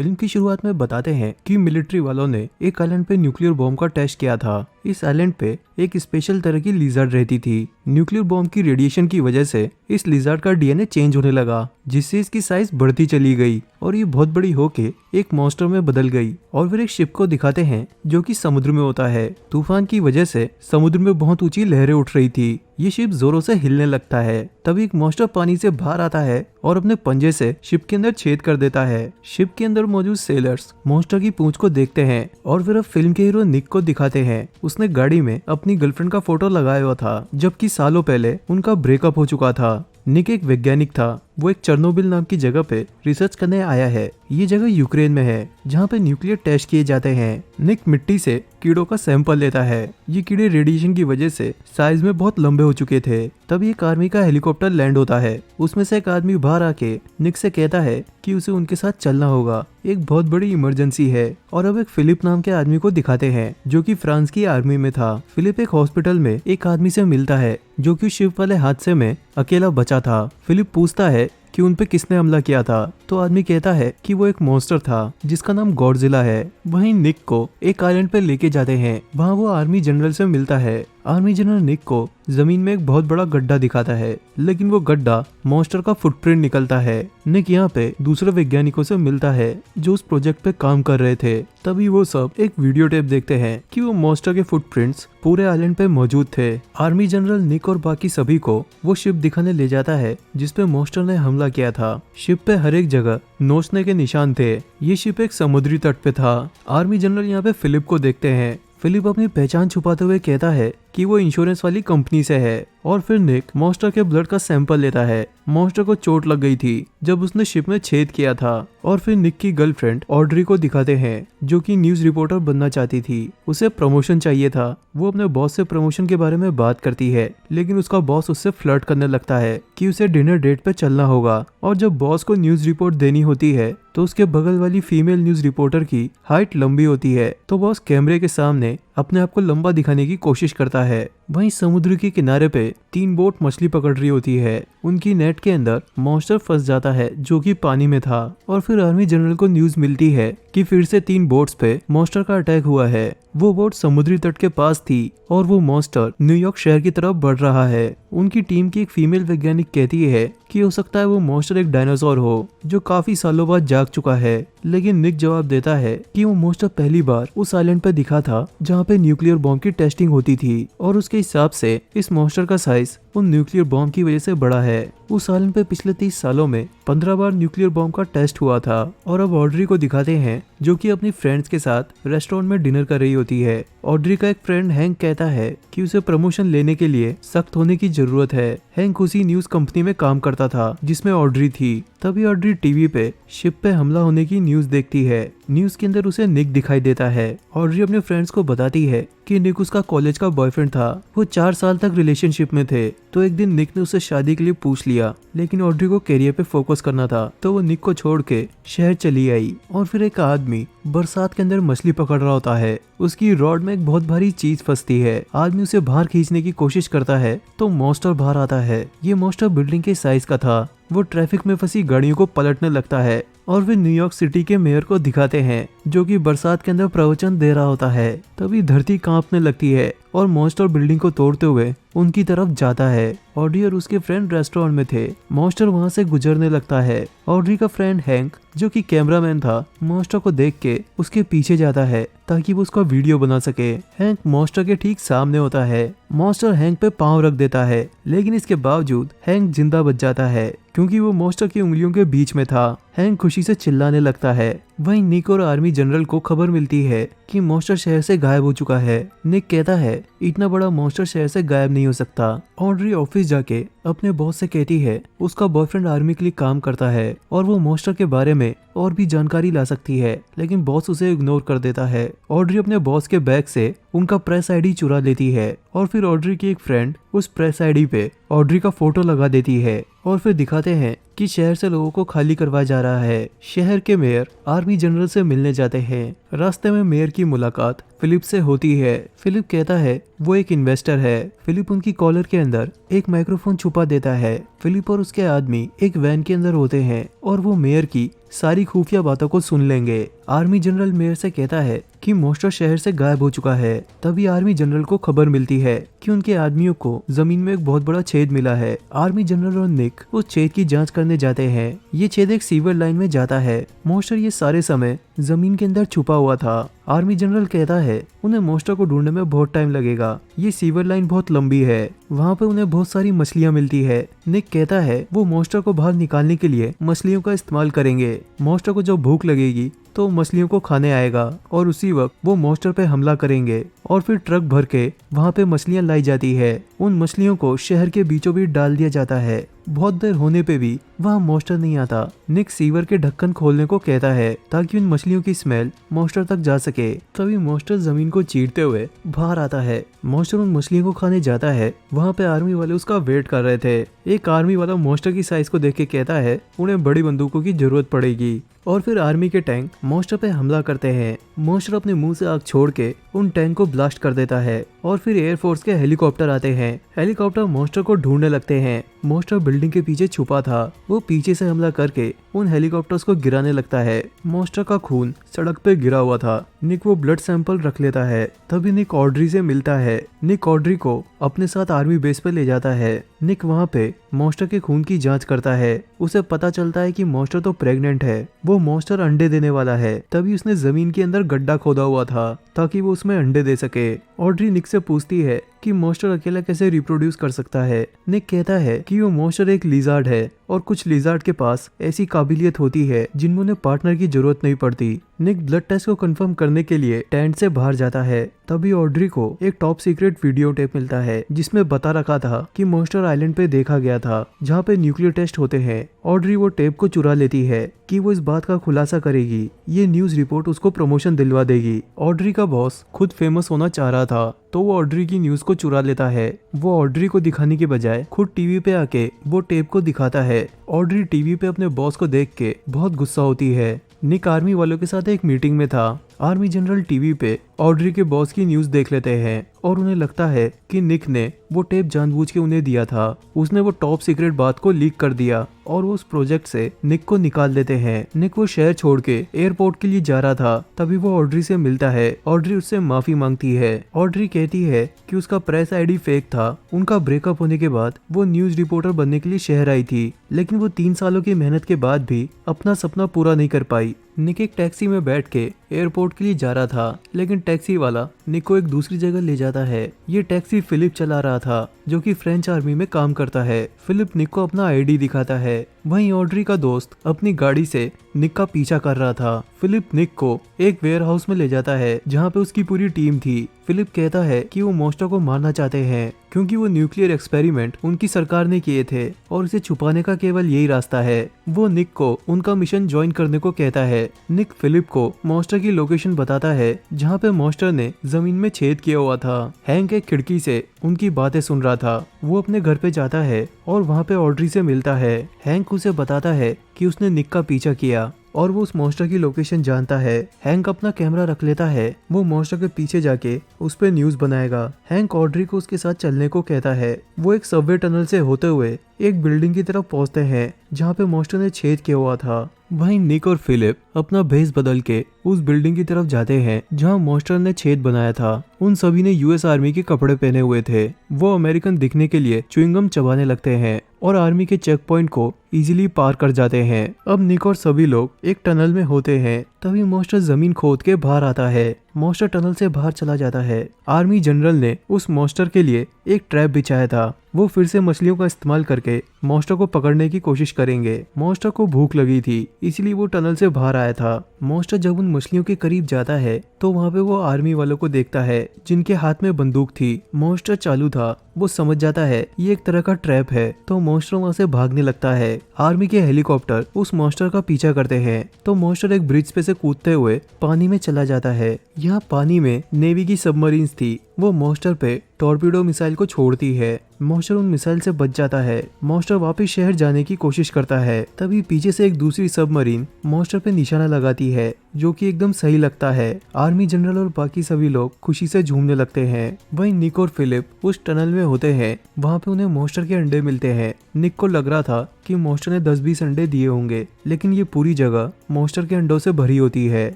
Film की शुरुआत में बताते हैं कि मिलिट्री वालों ने एक आइलैंड पे न्यूक्लियर बॉम्ब का टेस्ट किया था। इस आइलैंड पे एक स्पेशल तरह की लिजर्ड रहती थी। न्यूक्लियर बॉम्ब की रेडिएशन की वजह से इस लिजर्ड का डीएनए चेंज होने लगा, जिससे इसकी साइज बढ़ती चली गई और ये बहुत बड़ी होके एक मॉन्स्टर में बदल गई। और फिर एक शिप को दिखाते हैं जो कि समुद्र में होता है। तूफान की वजह से समुद्र में बहुत ऊंची लहरें उठ रही थी। ये शिप जोरों से हिलने लगता है। तभी एक मॉन्स्टर पानी से बाहर आता है और अपने पंजे से शिप के अंदर छेद कर देता है। शिप के अंदर मौजूद सेलर्स मॉन्स्टर की पूंछ को देखते हैं और फिर अब फिल्म के हीरो निक को दिखाते हैं। उसने गाड़ी में अपनी गर्लफ्रेंड का फोटो लगाया हुआ था, जबकि सालों पहले उनका ब्रेकअप हो चुका था। निक एक वैज्ञानिक था। वो एक चेर्नोबिल नाम की जगह पे रिसर्च करने आया है। ये जगह यूक्रेन में है, जहाँ पे न्यूक्लियर टेस्ट किए जाते हैं। निक मिट्टी से कीड़ों का सैंपल लेता है। ये कीड़े रेडिएशन की वजह से साइज में बहुत लंबे हो चुके थे। तभी एक आर्मी का हेलीकॉप्टर लैंड होता है। उसमें से एक आदमी बाहर आके निक से कहता है कि उसे उनके साथ चलना होगा, एक बहुत बड़ी इमरजेंसी है। और अब एक फिलिप नाम के आदमी को दिखाते हैं जो कि फ्रांस की आर्मी में था। फिलिप एक हॉस्पिटल में एक आदमी से मिलता है जो कि शिप वाले हादसे में अकेला बचा था। फिलिप पूछता है कि उन पे किसने हमला किया था, तो आदमी कहता है कि वो एक मॉन्स्टर था जिसका नाम गॉडजिला है। वहीं निक को एक आइलैंड पे लेके जाते हैं। वहाँ वो आर्मी जनरल से मिलता है। आर्मी जनरल निक को जमीन में एक बहुत बड़ा गड्ढा दिखाता है, लेकिन वो गड्ढा मॉन्स्टर का फुटप्रिंट निकलता है। निक यहाँ पे दूसरे वैज्ञानिकों से मिलता है जो उस प्रोजेक्ट पे काम कर रहे थे। तभी वो सब एक वीडियो टेप देखते हैं कि वो मॉन्स्टर के फुटप्रिंट्स पूरे आइलैंड पे मौजूद थे। आर्मी जनरल निक और बाकी सभी को वो शिप दिखाने ले जाता है जिसपे मॉन्स्टर ने हमला किया था। शिप पे हर एक जगह नोचने के निशान थे। ये शिप एक समुद्री तट पे था। आर्मी जनरल यहाँ पे फिलिप को देखते हैं। फिलिप अपनी पहचान छुपाते हुए कहता है कि वो इंश्योरेंस वाली कंपनी से है। और फिर निक मॉन्स्टर के ब्लड का सैंपल लेता है। मॉन्स्टर को चोट लग गई थी जब उसने शिप में छेद किया था। और फिर निक की गर्लफ्रेंड ऑड्री को दिखाते हैं जो कि न्यूज रिपोर्टर बनना चाहती थी। उसे प्रमोशन चाहिए था। वो अपने बॉस से प्रमोशन के बारे में बात करती है, लेकिन उसका बॉस उससे फ्लर्ट करने लगता है कि उसे डिनर डेट पे चलना होगा। और जब बॉस को न्यूज रिपोर्ट देनी होती है तो उसके बगल वाली फीमेल न्यूज रिपोर्टर की हाइट लंबी होती है, तो बॉस कैमरे के सामने अपने आप को लंबा दिखाने की कोशिश करता है। वहीं समुद्र के किनारे पे 3 बोट मछली पकड़ रही होती है। उनकी नेट के अंदर मॉन्स्टर फंस जाता है जो कि पानी में था। और फिर आर्मी जनरल को न्यूज मिलती है कि फिर से 3 बोट्स पे मॉन्स्टर का अटैक हुआ है। वो बोट समुद्री तट के पास थी और वो मॉन्स्टर न्यूयॉर्क शहर की तरफ बढ़ रहा है। उनकी टीम की एक फीमेल वैज्ञानिक कहती है कि हो सकता है वो मॉन्स्टर एक डायनासोर हो जो काफी सालों बाद जाग चुका है। लेकिन निक जवाब देता है कि वो मॉन्स्टर पहली बार उस आइलैंड पे दिखा था जहाँ पे न्यूक्लियर बॉम्ब की टेस्टिंग होती थी। और उसके हिसाब से इस मॉन्स्टर का साइज उन न्यूक्लियर बॉम्ब की वजह से बड़ा है। उस आइलैंड पे पिछले 30 सालों में 15 बार न्यूक्लियर बॉम्ब का टेस्ट हुआ था। और अब ऑड्री को दिखाते हैं जो कि अपनी फ्रेंड्स के साथ रेस्टोरेंट में डिनर कर रही होती है। ऑड्री का एक फ्रेंड हैंक कहता है कि उसे प्रमोशन लेने के लिए सख्त होने की जरूरत है। हैंक उसी न्यूज कंपनी में काम करता था जिसमें ऑड्री थी। तभी ऑड्री टीवी पे शिप पे हमला होने की न्यूज देखती है। न्यूज के अंदर उसे निक दिखाई देता है। ऑड्री अपने फ्रेंड्स को बताती है कि निक उसका कॉलेज का बॉयफ्रेंड था। वो 4 साल तक रिलेशनशिप में थे। तो एक दिन निक ने उससे शादी के लिए पूछ लिया, लेकिन ऑड्री को करियर पे फोकस करना था, तो वो निक को छोड़ के शहर चली आई। और फिर एक आदमी बरसात के अंदर मछली पकड़ रहा होता है। उसकी रॉड में एक बहुत भारी चीज फंसती है। आदमी उसे बाहर खींचने की कोशिश करता है तो मॉन्स्टर बाहर आता है। ये मॉन्स्टर बिल्डिंग के साइज का था। वो ट्रैफिक में फंसी गाड़ियों को पलटने लगता है। और फिर न्यूयॉर्क सिटी के मेयर को दिखाते हैं जो कि बरसात के अंदर प्रवचन दे रहा होता है। तभी धरती कांपने लगती है और मॉन्स्टर बिल्डिंग को तोड़ते हुए उनकी तरफ जाता है। ऑड्री और उसके फ्रेंड रेस्टोरेंट में थे। मॉन्स्टर वहां से गुजरने लगता है। ऑड्री का फ्रेंड हैंक जो कि कैमरामैन था, मॉन्स्टर को देख के उसके पीछे जाता है ताकि वो उसका वीडियो बना सके। हैंक मॉन्स्टर के ठीक सामने होता है। मॉन्स्टर हैंक पे पांव रख देता है, लेकिन इसके बावजूद हैंक जिंदा बच जाता है क्योंकि वो मॉन्स्टर की उंगलियों के बीच में था। हैंक खुशी से चिल्लाने लगता है। वहीं निक और आर्मी जनरल को खबर मिलती है कि मॉन्स्टर शहर से गायब हो चुका है। निक कहता है इतना बड़ा मॉन्स्टर शहर से गायब नहीं हो सकता। ऑड्री ऑफिस जाके अपने बॉस से कहती है उसका बॉयफ्रेंड आर्मी के लिए काम करता है और वो मॉन्स्टर के बारे में और भी जानकारी ला सकती है, लेकिन बॉस उसे इग्नोर कर देता है। ऑड्री अपने बॉस के बैग से उनका प्रेस आईडी चुरा लेती है और फिर ऑड्री की एक फ्रेंड उस प्रेस आईडी पे ऑड्री का फोटो लगा देती है। और फिर दिखाते हैं कि शहर से लोगों को खाली करवाया जा रहा है। शहर के मेयर आर्मी जनरल से मिलने जाते हैं। रास्ते में मेयर की मुलाकात फिलिप से होती है। फिलिप कहता है वो एक इन्वेस्टर है। फिलिप उनकी कॉलर के अंदर एक माइक्रोफोन छुपा देता है। फिलिप और उसके आदमी एक वैन के अंदर होते हैं और वो मेयर की सारी खुफिया बातों को सुन लेंगे। आर्मी जनरल मेयर से कहता है कि मॉन्स्टर शहर से गायब हो चुका है। तभी आर्मी जनरल को खबर मिलती है कि उनके आदमियों को जमीन में एक बहुत बड़ा छेद मिला है। आर्मी जनरल और निक उस छेद की जांच करने जाते हैं। ये छेद एक सीवर लाइन में जाता है। मॉन्स्टर ये सारे समय जमीन के अंदर छुपा हुआ था। आर्मी जनरल कहता है उन्हें मॉन्स्टर को ढूंढने में बहुत टाइम लगेगा। ये सीवर लाइन बहुत लंबी है। वहाँ पे उन्हें बहुत सारी मछलियाँ मिलती है। निक कहता है वो मॉन्स्टर को बाहर निकालने के लिए मछलियों का इस्तेमाल करेंगे। मॉन्स्टर को जब भूख लगेगी तो मछलियों को खाने आएगा और उसी वक्त वो मॉन्स्टर पे हमला करेंगे और फिर ट्रक भर के वहाँ पे मछलियाँ लाई जाती है। उन मछलियों को शहर के बीचों बीच डाल दिया जाता है। बहुत देर होने पे भी वहाँ मॉन्स्टर नहीं आता। निक सीवर के ढक्कन खोलने को कहता है ताकि उन मछलियों की स्मेल मॉन्स्टर तक जा सके। तभी मॉन्स्टर जमीन को चीरते हुए बाहर आता है। मॉन्स्टर उन मछलियों को खाने जाता है। वहाँ पे आर्मी वाले उसका वेट कर रहे थे। एक आर्मी वाला मॉन्स्टर की साइज को देख के कहता है उन्हें बड़ी बंदूकों की जरूरत पड़ेगी और फिर आर्मी के टैंक मॉन्स्टर पे हमला करते हैं। मॉन्स्टर अपने मुंह से आग छोड़ के उन टैंक को ब्लास्ट कर देता है और फिर एयरफोर्स के हेलीकॉप्टर आते हैं। हेलीकॉप्टर मॉन्स्टर को ढूंढने लगते हैं। मॉन्स्टर बिल्डिंग के पीछे छुपा था। वो पीछे से हमला करके उन हेलीकॉप्टर्स को गिराने लगता है। मॉन्स्टर का खून सड़क पे गिरा हुआ था। निक वो ब्लड सैंपल रख लेता है। तभी निक ऑड्री से मिलता है। निक ऑड्री को अपने साथ आर्मी बेस पे ले जाता है। निक वहाँ पे मॉन्स्टर के खून की जांच करता है। उसे पता चलता है कि मॉन्स्टर तो प्रेग्नेंट है। वो मॉन्स्टर अंडे देने वाला है। तभी उसने जमीन के अंदर गड्ढा खोदा हुआ था ताकि वो उसमें अंडे दे सके। ऑड्री निक से पूछती है कि मॉन्स्टर अकेला कैसे रिप्रोड्यूस कर सकता है। निक कहता है कि वो मॉन्स्टर एक लिजार्ड है और कुछ लिजार्ड के पास ऐसी काबिलियत होती है जिनमें उन्हें पार्टनर की जरूरत नहीं पड़ती। निक ब्लड टेस्ट को कंफर्म करने के लिए टेंट से बाहर जाता है। तभी ऑड्री को एक टॉप सीक्रेट वीडियो टेप मिलता है जिसमें बता रखा था कि मॉन्स्टर आइलैंड पे देखा गया था जहाँ पे न्यूक्लियर टेस्ट होते हैं। ऑड्री वो टेप को चुरा लेती है कि वो इस बात का खुलासा करेगी। ये न्यूज रिपोर्ट उसको प्रमोशन दिलवा देगी। ऑड्री का बॉस खुद फेमस होना चाह रहा था तो वो ऑड्री की न्यूज को चुरा लेता है। वो ऑड्री को दिखाने के बजाय खुद टीवी पे आके वो टेप को दिखाता है। ऑड्री टीवी पे अपने बॉस को देख के बहुत गुस्सा होती है। निक आर्मी वालों के साथ एक मीटिंग में था। आर्मी जनरल टीवी पे ऑड्री के बॉस की न्यूज देख लेते हैं और उन्हें लगता है कि निक ने वो टेप जानबूझ के उन्हें दिया था। उसने वो टॉप सीक्रेट बात को लीक कर दिया और वो उस प्रोजेक्ट से निक को निकाल देते हैं। निक वो शहर छोड़ के एयरपोर्ट के लिए जा रहा था। तभी वो ऑड्री से मिलता है। ऑड्री उससे माफी मांगती है। ऑड्री कहती है कि उसका प्रेस आईडी फेक था। उनका ब्रेकअप होने के बाद वो न्यूज रिपोर्टर बनने के लिए शहर आई थी, लेकिन वो 3 सालों की मेहनत के बाद भी अपना सपना पूरा नहीं कर पाई। निक एक टैक्सी में बैठ के एयरपोर्ट के लिए जा रहा था, लेकिन टैक्सी वाला निक को एक दूसरी जगह ले जाता है। ये टैक्सी फिलिप चला रहा था जो कि फ्रेंच आर्मी में काम करता है। फिलिप निक को अपना आईडी दिखाता है। वहीं ऑड्री का दोस्त अपनी गाड़ी से निक का पीछा कर रहा था। फिलिप निक को एक वेयर हाउस में ले जाता है जहाँ पे उसकी पूरी टीम थी। फिलिप कहता है कि वो मॉन्स्टर को मारना चाहते हैं क्योंकि वो न्यूक्लियर एक्सपेरिमेंट उनकी सरकार ने किए थे और इसे छुपाने का केवल यही रास्ता है। वो निक को उनका मिशन ज्वाइन करने को कहता है। निक फिलिप को मॉन्स्टर की लोकेशन बताता है जहाँ पे मॉन्स्टर ने जमीन में छेद किया हुआ था। हैंक एक खिड़की से उनकी बातें सुन रहा था। वो अपने घर पे जाता है और वहाँ पे ऑड्री से मिलता है। हैंक उसे बताता है कि उसने निक का पीछा किया और वो उस मॉन्स्टर की लोकेशन जानता है। हैंक अपना कैमरा रख लेता है। वो मॉन्स्टर के पीछे जाके उस पे न्यूज बनाएगा। हैंक ऑड्री को उसके साथ चलने को कहता है। वो एक सबवे टनल से होते हुए एक बिल्डिंग की तरफ पहुंचते हैं जहाँ पे मॉन्स्टर ने छेद किया हुआ था। वहीं निक और फिलिप अपना भेस बदल के उस बिल्डिंग की तरफ जाते हैं जहाँ मॉन्स्टर ने छेद बनाया था। उन सभी ने यूएस आर्मी के कपड़े पहने हुए थे। वो अमेरिकन दिखने के लिए च्युइंगम चबाने लगते हैं और आर्मी के चेक पॉइंट को इजीली पार कर जाते हैं। अब निक और सभी लोग एक टनल में होते हैं। तभी मॉन्स्टर जमीन खोद के बाहर आता है। मॉन्स्टर टनल से बाहर चला जाता है। आर्मी जनरल ने उस मॉन्स्टर के लिए एक ट्रैप बिछाया था। वो फिर से मछलियों का इस्तेमाल करके मॉन्स्टर को पकड़ने की कोशिश करेंगे। मॉन्स्टर को भूख लगी थी इसलिए वो टनल से बाहर आया था। मॉन्स्टर जब उन मछलियों के करीब जाता है तो वहाँ पे वो आर्मी वालों को देखता है जिनके हाथ में बंदूक थी। मॉन्स्टर चालू था। वो समझ जाता है ये एक तरह का ट्रैप है तो मॉन्स्टर वहाँ से भागने लगता है। आर्मी के हेलीकॉप्टर उस मॉन्स्टर का पीछा करते हैं तो मॉन्स्टर एक ब्रिज पे से कूदते हुए पानी में चला जाता है। यहाँ पानी में नेवी की सबमरीन्स थी। वो मॉन्स्टर पे टॉर्पीडो मिसाइल को छोड़ती है। मॉन्स्टर उन मिसाइल से बच जाता है। मॉन्स्टर वापस शहर जाने की कोशिश करता है। तभी पीछे से एक दूसरी सबमरीन मॉन्स्टर पे निशाना लगाती है जो कि एकदम सही लगता है। आर्मी जनरल और बाकी सभी लोग खुशी से झूमने लगते हैं। वहीं निक और फिलिप उस टनल में होते हैं। वहाँ पे उन्हें मॉन्स्टर के अंडे मिलते हैं निक को लग रहा था कि मॉन्स्टर ने 10-20 अंडे दिए होंगे, लेकिन ये पूरी जगह मॉन्स्टर के अंडों से भरी होती है।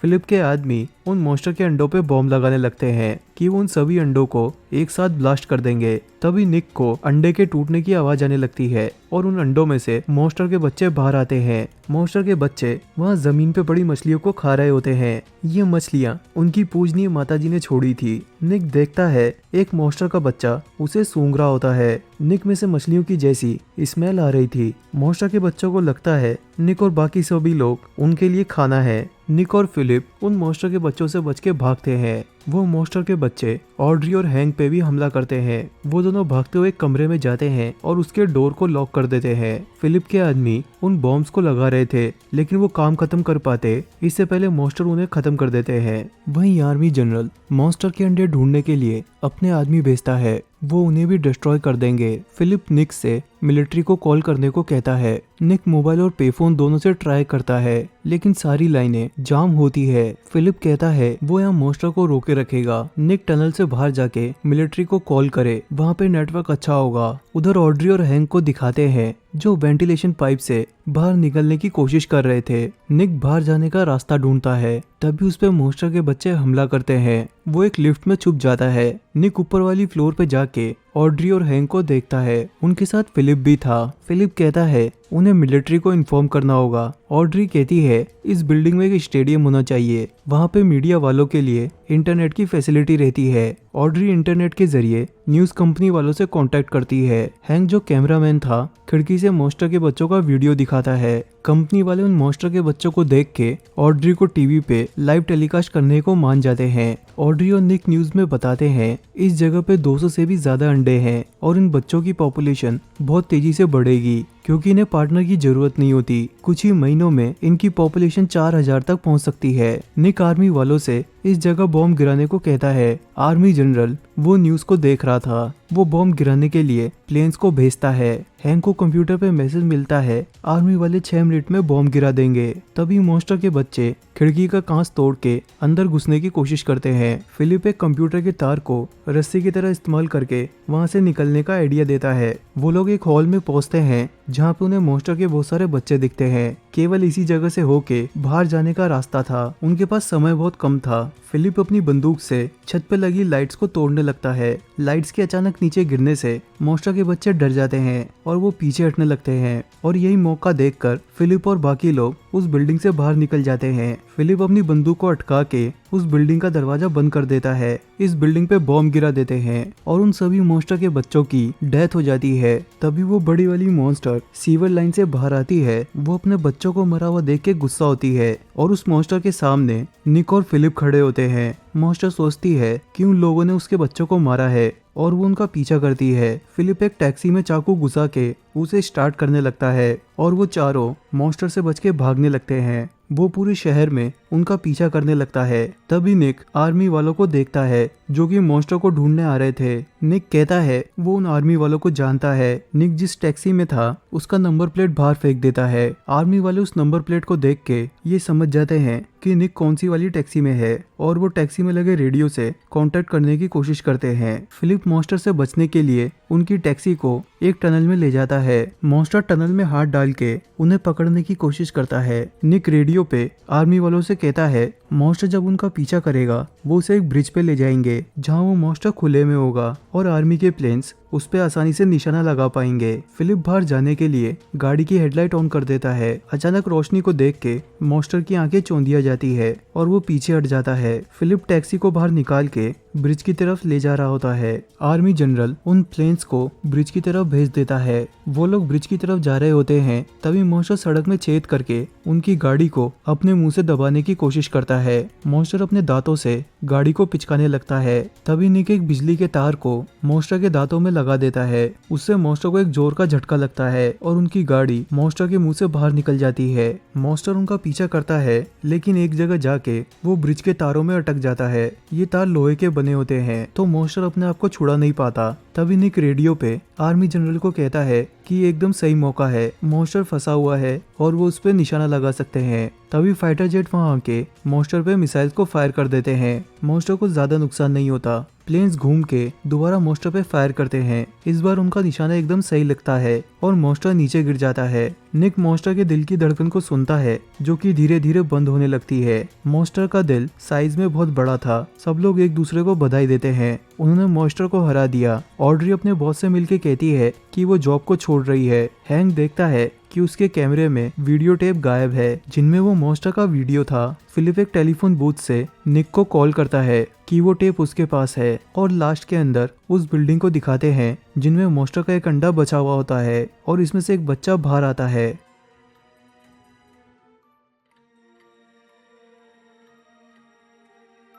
फिलिप के आदमी उन मॉन्स्टर के अंडों पे बॉम्ब लगाने लगते हैं कि वो उन सभी अंडों को एक साथ ब्लास्ट कर देंगे। तभी निक को अंडे के टूटने की आवाज आने लगती है और उन अंडों में से मॉन्स्टर के बच्चे बाहर आते हैं। मॉन्स्टर के बच्चे वहाँ जमीन पे पड़ी मछलियों को खा रहे होते हैं। ये मछलियाँ उनकी पूजनीय माताजी ने छोड़ी थी। निक देखता है एक मॉन्स्टर का बच्चा उसे सूंघ रहा होता है। निक में से मछलियों की जैसी स्मेल आ रही थी। मॉन्स्टर के बच्चों को लगता है निक और बाकी सभी लोग उनके लिए खाना है। निक और फिलिप उन मॉन्स्टर के बच्चों से बच के भागते हैं। वो मॉन्स्टर के बच्चे ऑड्री और हैंक पे भी हमला करते हैं। वो दोनों भागते हुए कमरे में जाते हैं और उसके डोर को लॉक कर देते हैं। फिलिप के आदमी उन बॉम्ब्स को लगा रहे थे, लेकिन वो काम खत्म कर पाते इससे पहले मॉन्स्टर उन्हें खत्म कर देते हैं। वहीं आर्मी जनरल मॉन्स्टर के अंडे ढूंढने के लिए अपने आदमी भेजता है। वो उन्हें भी डिस्ट्रॉय कर देंगे। फिलिप निक से मिलिट्री को कॉल करने को कहता है। निक मोबाइल और पेफोन दोनों से ट्राई करता है, लेकिन सारी लाइनें जाम होती है। फिलिप कहता है वो यहाँ मॉन्स्टर को रोके रखेगा। निक टनल से बाहर जाके मिलिट्री को कॉल करे, वहाँ पे नेटवर्क अच्छा होगा। उधर ऑड्री और हैंक को दिखाते हैं जो वेंटिलेशन पाइप से बाहर निकलने की कोशिश कर रहे थे। निक बाहर जाने का रास्ता ढूंढता है, तभी उस पे मॉन्स्टर के बच्चे हमला करते हैं। वो एक लिफ्ट में छुप जाता है। निक ऊपर वाली फ्लोर पे जाके ऑड्री और हैंक को देखता है। उनके साथ फिलिप भी था। फिलिप कहता है उन्हें मिलिट्री को इन्फॉर्म करना होगा। ऑड्री कहती है इस बिल्डिंग में एक स्टेडियम होना चाहिए, वहाँ पे मीडिया वालों के लिए इंटरनेट की फैसिलिटी रहती है। ऑड्री इंटरनेट के जरिए न्यूज कंपनी वालों से कांटेक्ट करती है। हैंक जो कैमरामैन था खिड़की से मॉन्स्टर के बच्चों का वीडियो दिखाता है। कंपनी वाले उन मॉन्स्टर के बच्चों को देख के ऑड्री को टीवी पे लाइव टेलीकास्ट करने को मान जाते हैं। ऑड्री और निक न्यूज में बताते हैं इस जगह पे 200 से भी ज्यादा अंडे हैं और इन बच्चों की पॉपुलेशन बहुत तेजी से बढ़ेगी क्योंकि इन्हें पार्टनर की जरूरत नहीं होती। कुछ ही महीनों में इनकी पॉपुलेशन 4000 तक पहुंच सकती है। निक आर्मी वालों से इस जगह बॉम्ब गिराने को कहता है। आर्मी जनरल वो न्यूज को देख रहा था। वो बॉम्ब गिराने के लिए प्लेन्स को भेजता है। हैंक को कंप्यूटर पे मैसेज मिलता है आर्मी वाले 6 मिनट में बॉम्ब गिरा देंगे। तभी मॉन्स्टर के बच्चे खिड़की का कांच तोड़ के अंदर घुसने की कोशिश करते हैं। फिलिप एक कंप्यूटर के तार को रस्सी की तरह इस्तेमाल करके वहां से निकलने का आइडिया देता है। वो लोग एक हॉल में पहुंचते हैं जहाँ पे उन्हें मॉन्स्टर के बहुत सारे बच्चे दिखते हैं। केवल इसी जगह से होके बाहर जाने का रास्ता था। उनके पास समय बहुत कम था। फिलिप अपनी बंदूक से छत पे लगी लाइट्स को तोड़ने लगता है। लाइट्स के अचानक नीचे गिरने से मॉन्स्टर के बच्चे डर जाते हैं और वो पीछे हटने लगते हैं और यही मौका देखकर फिलिप और बाकी लोग उस बिल्डिंग से बाहर निकल जाते हैं। फिलिप अपनी बंदूक को अटका के उस बिल्डिंग का दरवाजा बंद कर देता है। इस बिल्डिंग पे बॉम्ब गिरा देते हैं और उन सभी मॉन्स्टर के बच्चों की डेथ हो जाती है। तभी वो बड़ी वाली मॉन्स्टर सीवर लाइन से बाहर आती है। वो अपने बच्चों को मरा हुआ देख के गुस्सा होती है और उस मॉन्स्टर के सामने निक और फिलिप खड़े होते हैं। मॉन्स्टर सोचती है कि उन लोगों ने उसके बच्चों को मारा है और वो उनका पीछा करती है। फिलिप एक टैक्सी में चाकू घुसा के उसे स्टार्ट करने लगता है और वो चारों मॉन्स्टर से बच के भागने लगते हैं। वो पूरे शहर में उनका पीछा करने लगता है। तभी निक आर्मी वालों को देखता है जो कि मॉन्स्टर को ढूंढने आ रहे थे। निक कहता है वो उन आर्मी वालों को जानता है। निक जिस टैक्सी में था उसका नंबर प्लेट बाहर फेंक देता है। आर्मी वाले उस नंबर प्लेट को देख के ये समझ जाते हैं कि निक कौन सी वाली टैक्सी में है और वो टैक्सी में लगे रेडियो से कांटेक्ट करने की कोशिश करते हैं। फिलिप मॉन्स्टर से बचने के लिए उनकी टैक्सी को एक टनल में ले जाता है। मॉन्स्टर टनल में हाथ डाल के उन्हें पकड़ने की कोशिश करता है। निक रेडियो पे आर्मी वालों से कहता है मॉन्स्टर जब उनका पीछा करेगा वो उसे एक ब्रिज पे ले जाएंगे जहाँ वो मॉन्स्टर खुले में होगा और आर्मी के प्लेन्स उस पे आसानी से निशाना लगा पाएंगे। फिलिप बाहर जाने के लिए गाड़ी की हेडलाइट ऑन कर देता है। अचानक रोशनी को देख के मॉन्स्टर की आंखें चौंधिया जाती है और वो पीछे हट जाता है। फिलिप टैक्सी को बाहर निकाल के ब्रिज की तरफ ले जा रहा होता है। आर्मी जनरल उन प्लेन्स को ब्रिज की तरफ भेज देता है। वो लोग ब्रिज की तरफ जा रहे होते हैं तभी मॉन्स्टर सड़क में छेद करके उनकी गाड़ी को अपने मुंह से दबाने की कोशिश करता है। मॉन्स्टर अपने दांतों से गाड़ी को पिचकाने लगता है। तभी निक एक बिजली के तार को मॉन्स्टर के दांतों में लगा देता है। उससे मॉन्स्टर को एक जोर का झटका लगता है और उनकी गाड़ी मॉन्स्टर के मुंह से बाहर निकल जाती है। मॉन्स्टर उनका पीछा करता है लेकिन एक जगह जाके वो ब्रिज के तारों में अटक जाता है। ये तार लोहे के बने होते हैं तो मॉन्स्टर अपने आप को छुड़ा नहीं पाता। तभी निक रेडियो पे आर्मी जनरल को कहता है कि ये एकदम सही मौका है, मॉन्स्टर फंसा हुआ है और वो उस पे निशाना लगा सकते हैं। तभी फाइटर जेट वहां आके मॉन्स्टर पे मिसाइल को फायर कर देते हैं। मॉन्स्टर को ज्यादा नुकसान नहीं होता। प्लेन्स घूम के दोबारा मॉन्स्टर पे फायर करते हैं। इस बार उनका निशाना एकदम सही लगता है और मॉन्स्टर नीचे गिर जाता है। निक मॉन्स्टर के दिल की धड़कन को सुनता है जो कि धीरे धीरे बंद होने लगती है। मॉन्स्टर का दिल साइज में बहुत बड़ा था। सब लोग एक दूसरे को बधाई देते हैं, उन्होंने मॉन्स्टर को हरा दिया। ऑड्री अपने बॉस से मिलके कहती है कि वो जॉब को छोड़ रही है। हैंक देखता है कि उसके कैमरे में वीडियो टेप गायब है जिनमें वो मॉन्स्टर का वीडियो था। फिलिप एक टेलीफोन बूथ से निक को कॉल करता है कि वो टेप उसके पास है और लास्ट के अंदर उस बिल्डिंग को दिखाते हैं जिनमें मॉन्स्टर का एक अंडा बचा हुआ होता है और इसमें से एक बच्चा बाहर आता है।